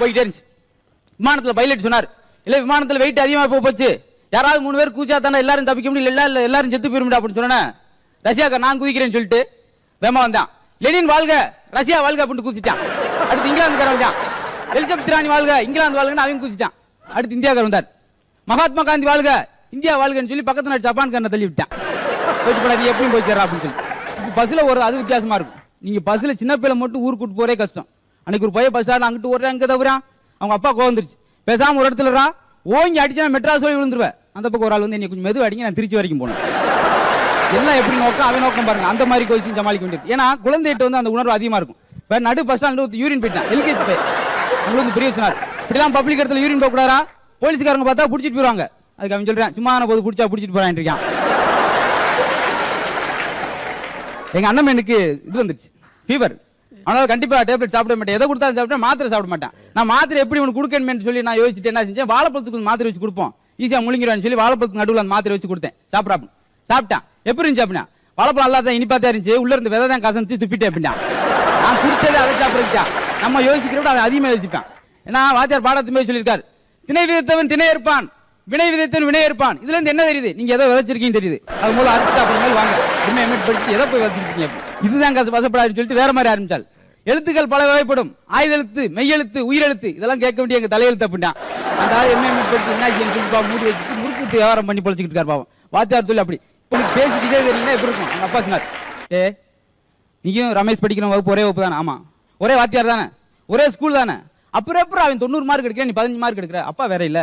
போயிட்டே இருந்துச்சு. விமானத்துல பைலட் சொன்னார், இல்ல விமானத்துல வெயிட் அதிகமா போச்சு, யாராவது 3 பேர் கூச்சா தானே எல்லாரும் தப்பிக்க முடியல, இல்ல எல்லாரும் செத்து போயிருந்தா அப்படின்னு சொன்னா, ரஷ்யாக்கார நான் குதிக்கிறேன்னு சொல்லிட்டு வேமா வந்தான். லெனின் வாழ்க, ரஷ்யா வாழ்க அப்படின்னு குதிச்சிட்டான். அடுத்து இங்கிலாந்துக்காரன் வந்தான், எலிசபெத் ராணி வாழ்க, இங்கிலாந்து வாழ்கன்னு அவன் குதிச்சிட்டான். அடுத்து இந்தியாக்காரன் வந்தார், மகாத்மா காந்தி வாழ்க, இந்தியா வாழ்கன்னு சொல்லி பக்கத்து நாட்டு ஜப்பான்காரனை தள்ளி விட்டான். போயிட்டு போனா நீ எப்படியும் போய் சேர்றா அப்படின்னு சொல்லி. பஸ்ல ஒரு அது வித்தியாசமா இருக்கும். நீங்க பஸ்ல சின்ன பிள்ளை மட்டும் ஊருக்கு கூட்டு போறே கஷ்டம். அன்னைக்கு ஒரு பையன் பஸ் அங்கிட்டு ஓடுறேன் அங்க தவிரான், அவங்க அப்பா கோவம் வந்துருச்சு, பேசாம ஒரு இடத்துல ஓங்கி அடிச்சா மெட்ராஸ் போய் விழுந்துருவேன். அந்த பக்கம் ஒரு ஆள் வந்து கொஞ்சம் மெதுவா அடிங்க, நான் திருச்சி வரைக்கும் போனேன். எல்லாம் எப்படி நோக்கம் அவன் நோக்கம் பாருங்க. அந்த மாதிரி கோச்சிங் சமாளிக்க வேண்டியது. ஏன்னா குழந்தைகிட்ட வந்து அந்த உணர்வு அதிகமா இருக்கும். நடு பஸ் ஸ்டாண்ட் யூரின் போயிட்டான், எல்கேஜி போய் அவங்களுக்கு பெரிய சொன்னார், இப்படிலாம் பப்ளிக் இடத்துல யூரின் போக கூடாதா, போலீஸ்காரங்க பார்த்தா பிடிச்சிட்டு போயிருவாங்க. அதுக்கு அவன் சொல்றேன், சும்மா போது பிடிச்சா பிடிச்சிட்டு போறான் இருக்கான். எங்க அண்ணன் எனக்கு இது வந்துருச்சு, ஃபீவர். அதனால கண்டிப்பா டேப்லெட் சாப்பிட மாட்டேன், எதை கொடுத்தாலும் சாப்பிட்டேன், மாத்திரை சாப்பிட மாட்டேன். நான் மாத்திரை எப்படி உனக்கு கொடுக்கணும்னு சொல்லி நான் யோசிச்சுட்டு என்ன செஞ்சேன், வாழைப்பழத்துக்கு மாத்திரை வச்சு கொடுப்போம், ஈஸியா முழுங்கிடுவான்னு சொல்லி வாழைப்பழத்துக்கு நடுவில் அந்த மாத்திரை வச்சு கொடுத்தேன். சாப்பிட்டான். எப்படி இருந்துச்சு அப்படின்னா, வாழைப்பழம் நல்லா தான் இனிப்பா தான் இருந்துச்சு, உள்ள இருந்து விதை தான் கசந்து துப்பிட்டே அப்படின்னா. நான் குடிச்சதை அதை சாப்பிடுச்சா, நம்ம யோசிக்கிறோட அவன் அதிகமாக யோசிப்பான். ஏன்னா வாத்தியார் பாடத்துமே சொல்லியிருக்காரு, திணை விதைத்தவன் திணை இருப்பான், வினை விதைத்தவன் வினை இருப்பான். இதுல இருந்து என்ன தெரியுது, நீங்க எதை விதைச்சிருக்கீங்க தெரியுது, அது மூலம் அறுத்து அப்படி மேல் வாங்க எம்எட் படிச்சு எதை போய் வச்சிருக்கீங்க, இதுதான் வசப்படாதுன்னு சொல்லிட்டு வேற மாதிரி ஆரம்பிச்சால். எழுத்துக்கள் பல வகைப்படும், ஆயுதெழுத்து, மெய்யெழுத்து, உயிரெழுத்து, இதெல்லாம் கேட்க வேண்டிய எங்க தலையெழுத்து அப்படின்னா. அந்த எம்எட் படிச்சு என்ன மூடி வச்சுட்டு முறுக்கு வியாபாரம் பண்ணி பொழைச்சிக்கிட்டு இருக்காரு பாவம். வாத்தியார் சொல்லி அப்படி பேசிக்கிட்டே தெரியுங்க எப்படி இருக்கும். அவங்க அப்பா சொன்னார், நீயும் ரமேஷ் படிக்கிற வகுப்பு ஒரே வகுப்பு தானே, ஆமா ஒரே வாத்தியார் தானே, ஒரே ஸ்கூல் தானே, அப்புறம் அவன் 90 மார்க் எடுக்கிற, நீ 15 மார்க் எடுக்கிற, அப்பா வேற இல்ல,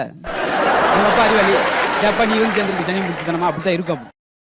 அவங்க அப்பா அறிவாளி, நீ வந்து சேர்ந்துருக்கு தனி முடிச்சுதானமா, அப்படித்தான் இருக்கும்.